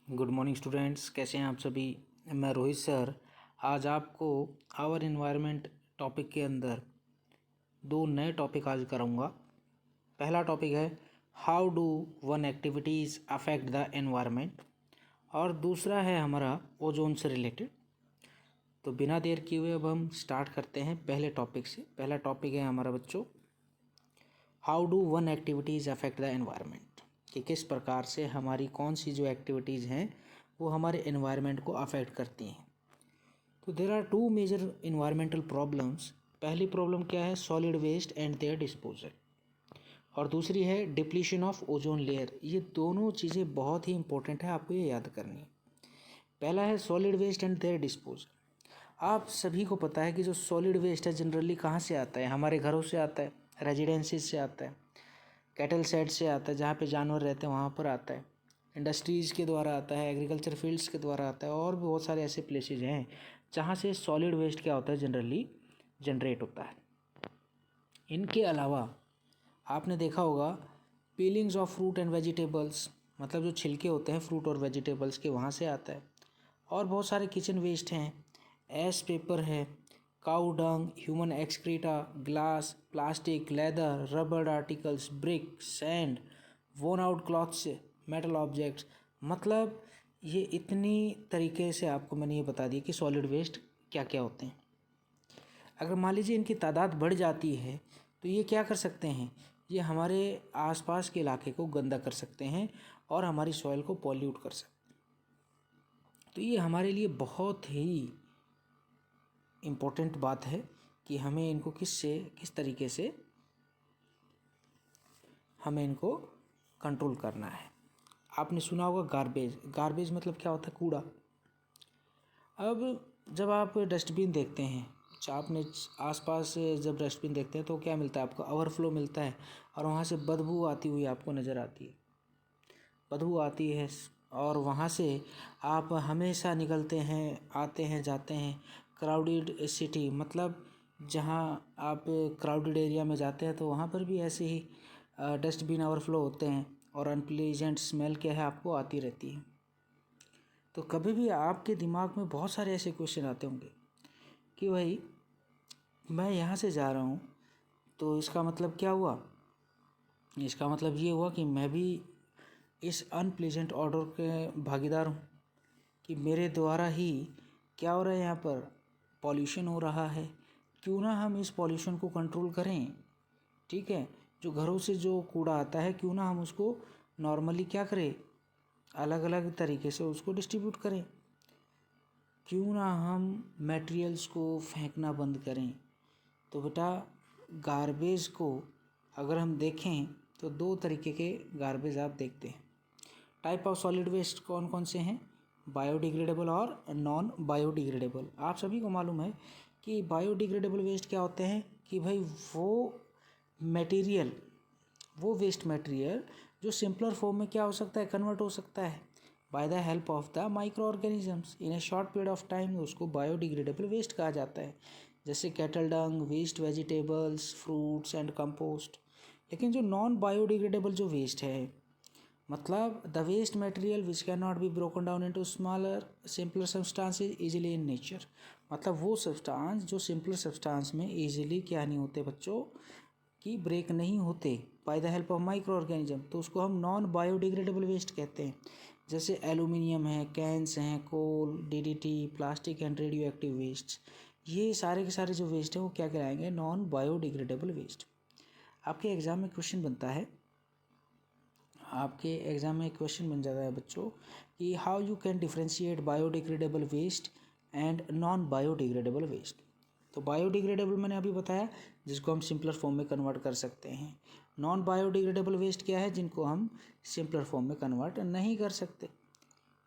Good morning students, कैसे हैं आप सभी। मैं रोहित सर आज आपको आवर इन्वायरमेंट टॉपिक के अंदर दो नए टॉपिक आज कराऊंगा। पहला टॉपिक है how do one activities affect the environment और दूसरा है हमारा ओजोन से रिलेटेड। तो बिना देर किए हुए अब हम स्टार्ट करते हैं पहले टॉपिक से। पहला टॉपिक है हमारा बच्चों, how do one activities affect the environment, कि किस प्रकार से हमारी कौन सी जो एक्टिविटीज़ हैं वो हमारे एनवायरनमेंट को अफेक्ट करती हैं। तो there are two major environmental problems. पहली प्रॉब्लम क्या है, solid waste and their disposal, और दूसरी है डिप्लीशन ऑफ ओजोन लेयर। ये दोनों चीज़ें बहुत ही इंपॉर्टेंट है, आपको ये याद करनी है। पहला है solid waste and their disposal. आप सभी को पता है कि जो सॉलिड वेस्ट है जनरली कहाँ से आता है, हमारे घरों से आता है, रेजिडेंसीज से आता है, कैटल सेट से आता है, जहाँ पे जानवर रहते हैं वहाँ पर आता है, इंडस्ट्रीज़ के द्वारा आता है, एग्रीकल्चर फील्ड्स के द्वारा आता है, और भी बहुत सारे ऐसे प्लेसेज हैं जहाँ से सॉलिड वेस्ट क्या होता है जनरली जनरेट होता है। इनके अलावा आपने देखा होगा पीलिंग्स ऑफ फ्रूट एंड वेजिटेबल्स, मतलब जो छिलके होते हैं फ्रूट और वेजिटेबल्स के, वहाँ से आता है। और बहुत सारे किचन वेस्ट हैं, एश पेपर है, cow dung, human excreta, glass, plastic, leather, rubber articles, brick, sand, worn out clothes, metal objects. मतलब ये इतनी तरीके से आपको मैंने ये बता दिया कि सॉलिड वेस्ट क्या क्या होते हैं। अगर मान लीजिए इनकी तादाद बढ़ जाती है तो ये क्या कर सकते हैं, ये हमारे आसपास के इलाके को गंदा कर सकते हैं और हमारी सॉइल को पॉल्यूट कर सकते हैं। तो ये हमारे लिए बहुत ही इम्पोर्टेंट बात है कि हमें इनको किस तरीके से हमें इनको कंट्रोल करना है। आपने सुना होगा गार्बेज। गार्बेज मतलब क्या होता है, कूड़ा। अब जब आप डस्टबिन देखते हैं, आपने आसपास जब डस्टबिन देखते हैं तो क्या मिलता है आपको, ओवरफ्लो मिलता है, और वहाँ से बदबू आती हुई आपको नज़र आती है, बदबू आती है। और वहाँ से आप हमेशा निकलते हैं, आते हैं, जाते हैं। क्राउडेड सिटी मतलब जहाँ आप क्राउडेड एरिया में जाते हैं तो वहाँ पर भी ऐसे ही डस्टबिन ओवरफ्लो होते हैं और अनप्लीजेंट स्मेल क्या है आपको आती रहती है। तो कभी भी आपके दिमाग में बहुत सारे ऐसे क्वेश्चन आते होंगे कि भाई मैं यहाँ से जा रहा हूँ तो इसका मतलब क्या हुआ, इसका मतलब ये हुआ कि मैं भी इस अनप्लीजेंट ऑर्डर के भागीदार हूँ, कि मेरे द्वारा ही क्या हो रहा है, यहाँ पर पॉल्यूशन हो रहा है। क्यों ना हम इस पॉल्यूशन को कंट्रोल करें, ठीक है। जो घरों से जो कूड़ा आता है क्यों ना हम उसको नॉर्मली क्या करें, अलग अलग तरीके से उसको डिस्ट्रीब्यूट करें। क्यों ना हम मटेरियल्स को फेंकना बंद करें। तो बेटा गार्बेज को अगर हम देखें तो दो तरीके के गार्बेज आप देखते हैं। टाइप ऑफ सॉलिड वेस्ट कौन कौन से हैं, बायोडिग्रेडेबल और नॉन बायोडिग्रेडेबल। आप सभी को मालूम है कि बायोडिग्रेडेबल वेस्ट क्या होते हैं, कि भाई वो मटेरियल, वो वेस्ट मटेरियल जो सिंपलर फॉर्म में क्या हो सकता है, कन्वर्ट हो सकता है by the help of the micro organisms in a short period of time, उसको बायोडिग्रेडेबल वेस्ट कहा जाता है। जैसे cattle dung, waste vegetables, fruits and compost. लेकिन जो नॉन बायोडिग्रेडेबल जो वेस्ट है, मतलब the waste material which can not be broken down into smaller simpler substances easily in nature, मतलब वो सब्सटेंस जो सिंपलर सब्सटेंस में इजीली क्या नहीं होते बच्चों, कि ब्रेक नहीं होते bye the help of micro organism, तो उसको हम नॉन बायोडिग्रेडेबल वेस्ट कहते हैं। जैसे एल्यूमिनियम है, कैंस हैं, coal, DDT, plastic and radioactive waste. ये सारे के सारे जो वेस्ट है वो क्या कहलाएंगे, नॉन बायोडिग्रेडेबल वेस्ट। आपके एग्ज़ाम में क्वेश्चन बनता है, आपके एग्ज़ाम में क्वेश्चन बन जाता है बच्चों कि how you can differentiate biodegradable waste and non biodegradable waste. तो बायोडिग्रेडेबल मैंने अभी बताया, जिसको हम सिंपलर फॉर्म में कन्वर्ट कर सकते हैं। नॉन बायोडिग्रेडेबल वेस्ट क्या है, जिनको हम सिंपलर फॉर्म में कन्वर्ट नहीं कर सकते।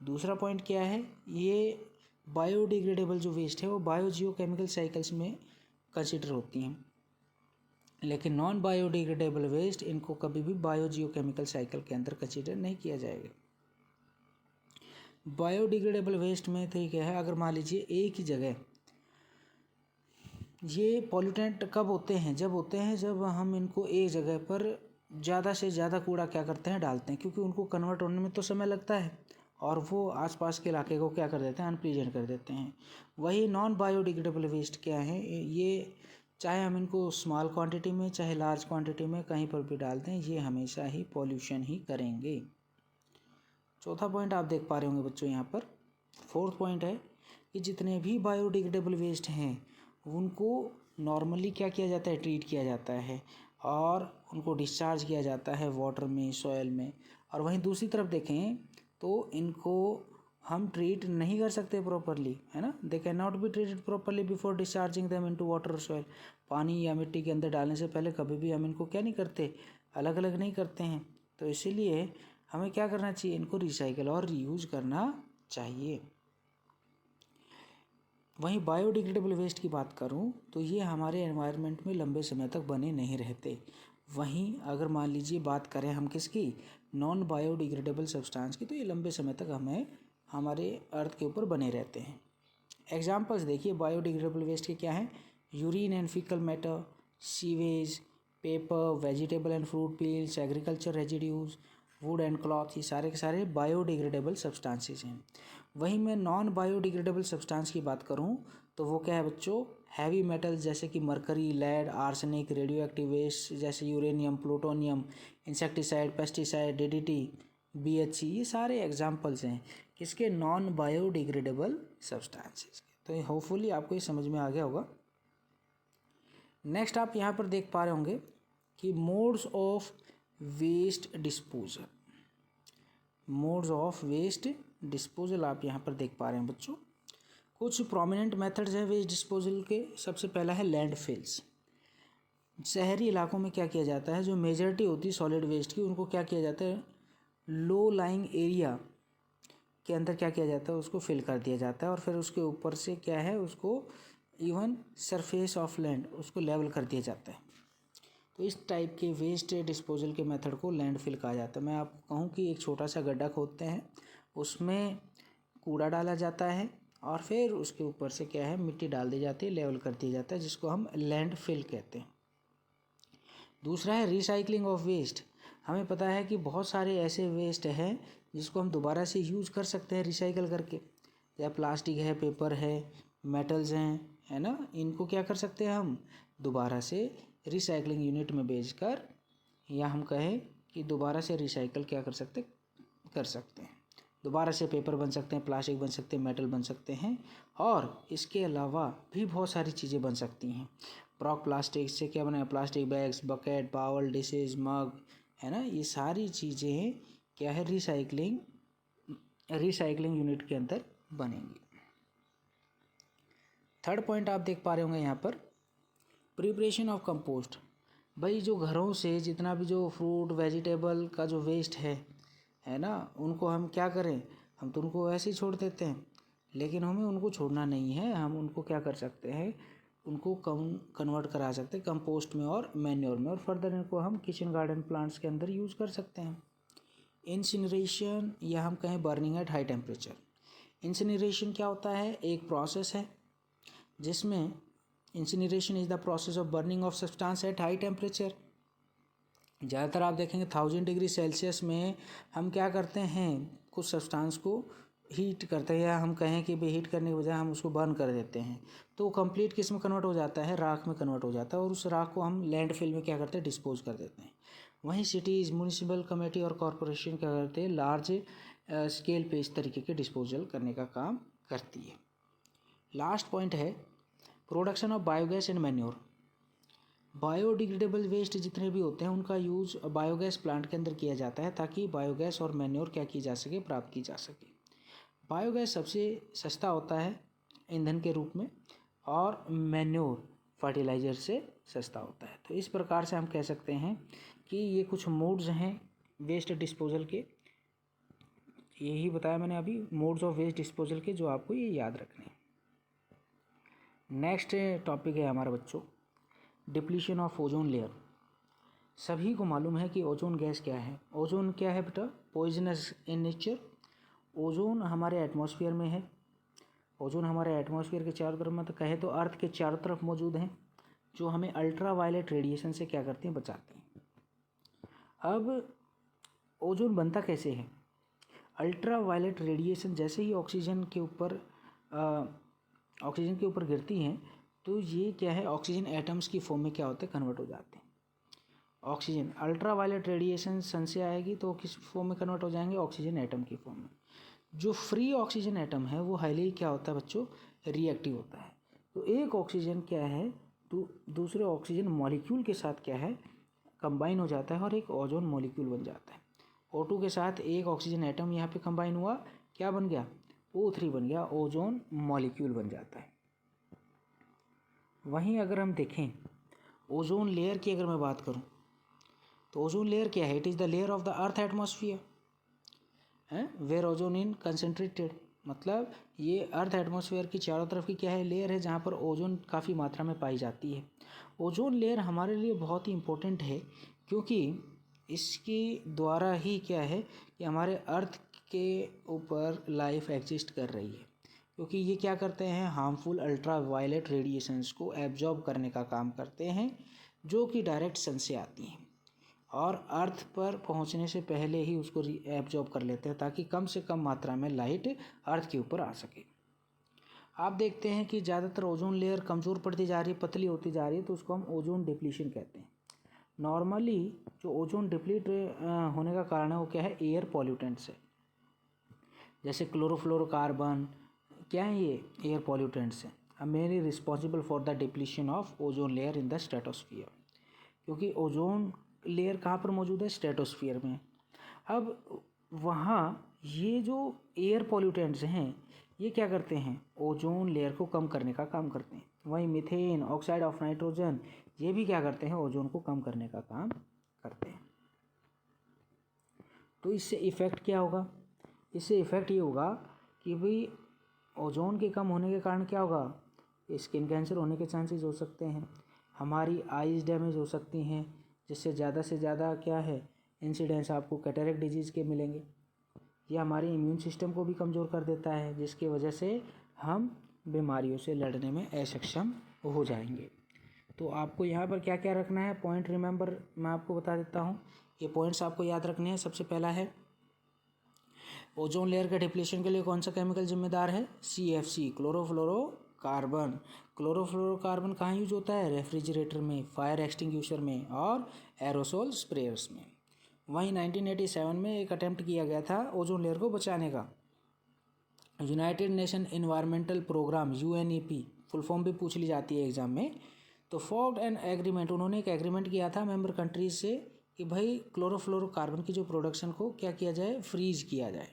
दूसरा पॉइंट क्या है, ये बायोडिग्रेडेबल जो वेस्ट है वो बायोजियोकेमिकल साइकिल्स में कंसिडर होती हैं, लेकिन नॉन बायोडिग्रेडेबल वेस्ट इनको कभी भी बायोजियोकेमिकल साइकिल के अंदर कंसिडर नहीं किया जाएगा। बायोडिग्रेडेबल वेस्ट में ठीक है, अगर मान लीजिए एक ही जगह, ये पॉल्यूटेंट कब होते हैं, जब होते हैं जब हम इनको एक जगह पर ज़्यादा से ज़्यादा कूड़ा क्या करते हैं, डालते हैं, क्योंकि उनको कन्वर्ट होने में तो समय लगता है और वो आसपास के इलाके को क्या कर देते हैं, अनप्लीजेंट कर देते हैं। वही नॉन बायोडिग्रेडेबल वेस्ट क्या है, ये चाहे हम इनको स्मॉल क्वांटिटी में चाहे लार्ज क्वांटिटी में कहीं पर भी डाल दें, ये हमेशा ही पॉल्यूशन ही करेंगे। चौथा पॉइंट आप देख पा रहे होंगे बच्चों यहाँ पर। फोर्थ पॉइंट है कि जितने भी बायोडिग्रेडेबल वेस्ट हैं उनको नॉर्मली क्या किया जाता है, ट्रीट किया जाता है और उनको डिस्चार्ज किया जाता है वाटर में, सॉयल में। और वहीं दूसरी तरफ देखें तो इनको हम ट्रीट नहीं कर सकते प्रॉपरली, है ना। They can not be treated properly before discharging them into water और सॉइल। पानी या मिट्टी के अंदर डालने से पहले कभी भी हम इनको क्या नहीं करते, अलग अलग नहीं करते हैं। तो इसीलिए हमें क्या करना चाहिए, इनको रिसाइकल और रीयूज करना चाहिए। वहीं बायोडिग्रेडेबल वेस्ट की बात करूं तो ये हमारे एनवायरनमेंट में लंबे समय तक बने नहीं रहते। वहीं अगर मान लीजिए बात करें हम किसकी, नॉन बायोडिग्रेडेबल सब्सटेंस की, तो ये लंबे समय तक हमें हमारे अर्थ के ऊपर बने रहते हैं। एग्जाम्पल्स देखिए बायोडिग्रेडेबल वेस्ट के क्या हैं, urine and faecal matter, sewage, paper, vegetable and fruit peels, agriculture residues, would and cloth, ये सारे के सारे बायोडिग्रेडेबल सब्सटेंसेस हैं। वहीं मैं नॉन बायोडिग्रेडेबल सब्सटेंस की बात करूं तो वो क्या है बच्चों, हैवी मेटल्स जैसे कि mercury, lead, arsenic, radioactive waste जैसे uranium, plutonium, insecticide, pesticide, DDT, BHC, ये सारे एग्जाम्पल्स हैं किसके, नॉन बायोडिग्रेडेबल सब्सटेंसेस के। तो होपफुली आपको ये समझ में आ गया होगा। नेक्स्ट आप यहाँ पर देख पा रहे होंगे कि modes of waste disposal, modes of waste disposal आप यहाँ पर देख पा रहे हैं बच्चों। कुछ प्रोमिनेंट मेथड्स हैं वेस्ट डिस्पोजल के। सबसे पहला है लैंडफिल्स। शहरी इलाकों में क्या किया जाता है, जो मेजॉरिटी होती है सॉलिड वेस्ट की, उनको क्या किया जाता है, लो लाइंग एरिया के अंदर क्या किया जाता है, उसको फिल कर दिया जाता है और फिर उसके ऊपर से क्या है, उसको इवन सरफेस ऑफ लैंड उसको लेवल कर दिया जाता है। तो इस टाइप के वेस्ट डिस्पोजल के मेथड को लैंडफिल कहा जाता है। मैं आपको कहूँ कि एक छोटा सा गड्ढा खोदते हैं, उसमें कूड़ा डाला जाता है और फिर उसके ऊपर से क्या है, मिट्टी डाल दी जाती है, लेवल कर दिया जाता है, जिसको हम लैंडफिल कहते हैं। दूसरा है रिसाइकलिंग ऑफ वेस्ट। हमें पता है कि बहुत सारे ऐसे वेस्ट हैं जिसको हम दोबारा से यूज़ कर सकते हैं रिसाइकल करके, या प्लास्टिक है, पेपर है, मेटल्स हैं, है ना, इनको क्या कर सकते हैं हम दोबारा से रिसाइकलिंग यूनिट में भेजकर, या हम कहें कि दोबारा से रिसाइकल क्या कर सकते हैं। दोबारा से पेपर बन सकते हैं, प्लास्टिक बन सकते हैं, मेटल बन सकते हैं, और इसके अलावा भी बहुत सारी चीज़ें बन सकती हैं। ब्रॉक प्लास्टिक से क्या बनाया, plastic bags, bucket, bowl, dishes, mug, है ना, ये सारी चीज़ें क्या है, रिसाइकलिंग यूनिट के अंदर बनेंगी। थर्ड पॉइंट आप देख पा रहे होंगे यहाँ पर, प्रिपरेशन ऑफ कंपोस्ट। भाई जो घरों से जितना भी जो फ्रूट वेजिटेबल का जो वेस्ट है ना, उनको हम क्या करें, हम तो उनको ऐसे ही छोड़ देते हैं, लेकिन हमें उनको छोड़ना नहीं है। हम उनको क्या कर सकते हैं, उनको कन्वर्ट करा सकते हैं कंपोस्ट में और मैन्योर में, और फर्दर इनको हम किचन गार्डन प्लांट्स के अंदर यूज़ कर सकते हैं। इंसिनरेशन, या हम कहें burning at high temperature. Incineration क्या होता है, एक प्रोसेस है जिसमें incineration is the process of burning of substance at high temperature. ज़्यादातर आप देखेंगे 1000 डिग्री सेल्सियस में हम क्या करते हैं, कुछ सब्सटेंस को हीट करते हैं, या हम कहें कि भाई हीट करने के बजाय हम उसको बर्न कर देते हैं, तो कंप्लीट किस में कन्वर्ट हो जाता है, राख में कन्वर्ट हो जाता है, और उस राख को हम लैंडफिल में क्या करते हैं, डिस्पोज कर देते हैं। वहीं सिटीज़, म्यूनिसिपल कमेटी और कॉरपोरेशन क्या करते हैं, लार्ज स्केल पे इस तरीके के डिस्पोजल करने का काम करती है। लास्ट पॉइंट है production of biogas and manure. Biodegradable waste जितने भी होते हैं उनका यूज़ बायोगैस प्लांट के अंदर किया जाता है, ताकि बायोगैस और मैन्योर क्या की जा सके, प्राप्त की जा सके। बायोगैस सबसे सस्ता होता है ईंधन के रूप में, और मैन्योर फर्टिलाइज़र से सस्ता होता है। तो इस प्रकार से हम कह सकते हैं कि ये कुछ मोड्स हैं वेस्ट डिस्पोजल के, यही बताया मैंने अभी, मोड्स ऑफ वेस्ट डिस्पोजल के, जो आपको ये याद रखने हैं। नेक्स्ट टॉपिक है हमारा बच्चों, डिप्लीशन ऑफ ओजोन लेयर। सभी को मालूम है कि ओजोन गैस क्या है। ओजोन क्या है बेटा, पॉइजनस इन नेचर। ओजोन हमारे एटमॉस्फेयर में है। ओजोन हमारे एटमॉस्फेयर के चारों तरफ, मतलब कहे तो अर्थ के चारों तरफ मौजूद हैं, जो हमें अल्ट्रा वायलेट रेडिएशन से क्या करते हैं, बचाते हैं। अब ओजोन बनता कैसे है, अल्ट्रा वायलेट रेडिएशन जैसे ही ऑक्सीजन के ऊपर गिरती हैं तो ये क्या है, ऑक्सीजन एटम्स की फॉर्म में क्या होते हैं, कन्वर्ट हो जाते हैं। ऑक्सीजन अल्ट्रा वायलेट रेडिएशन सन से आएगी तो किस फॉर्म में कन्वर्ट हो जाएंगे, ऑक्सीजन एटम की फॉर्म में। जो फ्री ऑक्सीजन एटम है वो हाईली क्या होता है बच्चों, रिएक्टिव होता है। तो एक ऑक्सीजन क्या है तो दूसरे ऑक्सीजन मॉलिक्यूल के साथ क्या है, कंबाइन हो जाता है और एक ओजोन मॉलिक्यूल बन जाता है। O2 के साथ एक ऑक्सीजन एटम यहाँ पे कंबाइन हुआ, क्या बन गया, O3 बन गया, ओजोन मॉलिक्यूल बन जाता है। वहीं अगर हम देखें ओजोन लेयर की अगर मैं बात करूं तो ओजोन लेयर क्या है, it is the layer of the earth atmosphere है वेयर ओजोन इन कंसनट्रेटेड, मतलब ये अर्थ एटमॉस्फेयर की चारों तरफ की क्या है, लेयर है जहाँ पर ओजोन काफ़ी मात्रा में पाई जाती है। ओजोन लेयर हमारे लिए बहुत ही इम्पोर्टेंट है क्योंकि इसके द्वारा ही क्या है कि हमारे अर्थ के ऊपर लाइफ एग्जिस्ट कर रही है, क्योंकि ये क्या करते हैं, हार्मफुल अल्ट्रा वायलेट रेडिएशंस को एब्जॉर्ब करने का काम करते हैं जो कि डायरेक्ट सन से आती हैं और अर्थ पर पहुंचने से पहले ही उसको एब्जॉर्ब कर लेते हैं ताकि कम से कम मात्रा में लाइट अर्थ के ऊपर आ सके। आप देखते हैं कि ज़्यादातर ओजोन लेयर कमज़ोर पड़ती जा रही है, पतली होती जा रही है, तो उसको हम ओजोन डिप्लीशन कहते हैं। नॉर्मली जो ओजोन डिप्लीट होने का कारण है वो क्या है, एयर पॉल्यूटेंट्स है, जैसे क्लोरोफ्लोरोकार्बन, क्या है ये, एयर पॉल्यूटेंट्स हैं, are mainly responsible for the depletion of ozone layer in the stratosphere. क्योंकि ओजोन लेयर कहाँ पर मौजूद है, स्ट्रेटोस्फियर में। अब वहाँ ये जो एयर पॉल्यूटेंट्स हैं ये क्या करते हैं, ओजोन लेयर को कम करने का काम करते हैं। वहीं मीथेन, ऑक्साइड ऑफ नाइट्रोजन, ये भी क्या करते हैं, ओजोन को कम करने का काम करते हैं। तो इससे इफ़ेक्ट क्या होगा, इससे इफ़ेक्ट ये होगा कि भाई ओजोन के कम होने के कारण क्या होगा, स्किन कैंसर होने के चांसेस हो सकते हैं, हमारी आइज़ डैमेज हो सकती हैं, जिससे ज़्यादा से ज़्यादा क्या है, इंसिडेंस आपको कैटरेक्ट डिजीज़ के मिलेंगे। ये हमारे इम्यून सिस्टम को भी कमज़ोर कर देता है जिसकी वजह से हम बीमारियों से लड़ने में असक्षम हो जाएंगे। तो आपको यहाँ पर क्या क्या रखना है, पॉइंट रिमेंबर मैं आपको बता देता हूँ, ये पॉइंट्स आपको याद रखने हैं। सबसे पहला है ओजोन लेयर के डिप्लीशन के लिए कौन सा केमिकल जिम्मेदार है, CFC, क्लोरोफ्लोरोकार्बन। क्लोरोफ्लोरोकार्बन कहाँ यूज होता है, रेफ्रिजरेटर में, फायर एक्सटिंग्विशर में और एरोसोल स्प्रेयर्स में। वहीं 1987 में एक अटेम्प्ट किया गया था ओजोन लेयर को बचाने का, United Nation environmental programme, UNEP full form भी पूछ ली जाती है एग्जाम में। तो फॉर्म्ड एन एग्रीमेंट, उन्होंने एक एग्रीमेंट किया था मेंबर कंट्रीज से कि भाई क्लोरोफ्लोरोकार्बन की जो प्रोडक्शन को क्या किया जाए, फ्रीज किया जाए।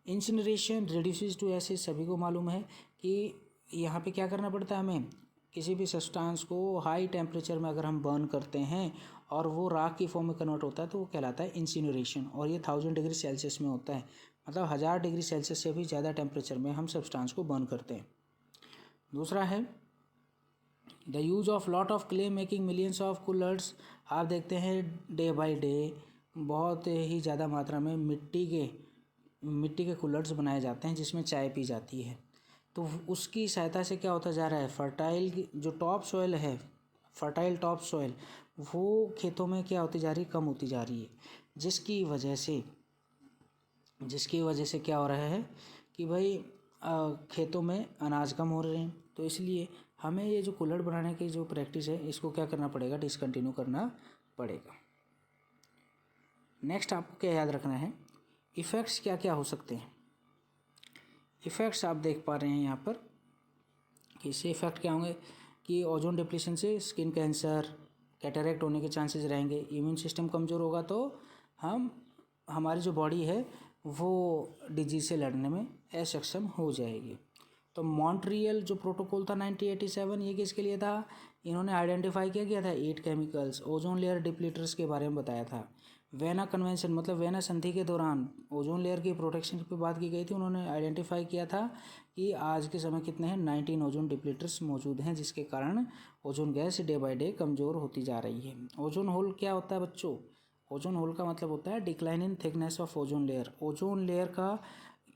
इंसिनरेशन रिड्यूसेस टू एसिड, सभी को मालूम है कि यहाँ पे क्या करना पड़ता है हमें, किसी भी सब्सटेंस को हाई टेम्परेचर में अगर हम बर्न करते हैं और वो राख की फॉर्म में कन्वर्ट होता है तो वो कहलाता है इंसिनरेशन, और ये 1000 डिग्री सेल्सियस में होता है, मतलब 1000 डिग्री सेल्सियस से भी ज़्यादा टेम्परेचर में हम सब्सटेंस को बर्न करते हैं। दूसरा है the use of lot of clay making millions of coolers. आप देखते हैं डे बाय डे बहुत ही ज़्यादा मात्रा में मिट्टी के कूलर्स बनाए जाते हैं जिसमें चाय पी जाती है। तो उसकी सहायता से क्या होता जा रहा है, फर्टाइल जो टॉप सॉइल है, फर्टाइल टॉप सॉइल, वो खेतों में क्या होती जा रही है, कम होती जा रही है, जिसकी वजह से क्या हो रहा है कि भाई खेतों में अनाज कम हो रहे हैं। तो इसलिए हमें ये जो कूलर बनाने की जो प्रैक्टिस है इसको क्या करना पड़ेगा, डिसकंटिन्यू करना पड़ेगा। नेक्स्ट आपको क्या याद रखना है, इफ़ेक्ट्स क्या क्या हो सकते हैं। इफ़ेक्ट्स आप देख पा रहे हैं यहाँ पर कि इससे इफ़ेक्ट क्या होंगे कि ओजोन डिप्लीशन से स्किन कैंसर, कैटरेक्ट होने के चांसेस रहेंगे। इम्यून सिस्टम कमज़ोर होगा तो हमारी जो बॉडी है वो डिजीज़ से लड़ने में असक्षम हो जाएगी। तो मॉन्ट्रियल जो प्रोटोकॉल था 1987, ये किसके लिए था, इन्होंने आइडेंटिफाई किया था 8 केमिकल्स, ओजोन लेयर डिप्लीटर्स के बारे में बताया था। वेना कन्वेंशन मतलब वेना संधि के दौरान ओजोन लेयर की प्रोटेक्शन की बात की गई थी। उन्होंने आइडेंटिफाई किया था कि आज के समय कितने हैं, 19 ओजोन डिप्लीटर्स मौजूद हैं, जिसके कारण ozone gas day by day कमज़ोर होती जा रही है। ओजोन होल क्या होता है बच्चों, ओजोन होल का मतलब होता है decline in thickness of ozone layer. Ozone layer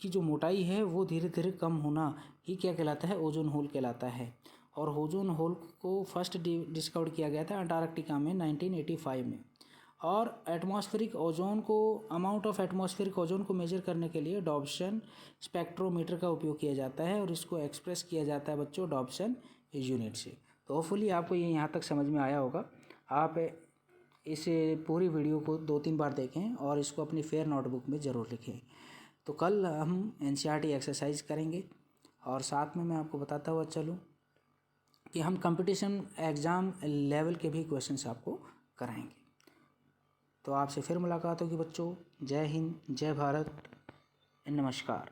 की जो मोटाई है वो धीरे धीरे कम होना ही क्या कहलाता है, ओजोन होल कहलाता है। और ओजोन होल को फर्स्ट डिस्कवर किया गया था अंटार्कटिका में 1985 में। और एटमॉस्फेरिक ओजोन को, अमाउंट ऑफ एटमॉस्फेरिक ओजोन को मेजर करने के लिए डॉप्सन स्पेक्ट्रोमीटर का उपयोग किया जाता है और इसको एक्सप्रेस किया जाता है बच्चों डॉप्सन यूनिट से। तो होपफुली आपको ये यहाँ तक समझ में आया होगा। आप इस पूरी वीडियो को 2-3 बार देखें और इसको अपनी फेयर नोटबुक में ज़रूर लिखें। तो कल हम एनसीईआरटी एक्सरसाइज करेंगे और साथ में मैं आपको बताता हुआ चलूँ कि हम कंपटीशन एग्ज़ाम लेवल के भी क्वेश्चंस आपको कराएंगे। तो आपसे फिर मुलाकात होगी बच्चों। जय हिंद, जय भारत, नमस्कार।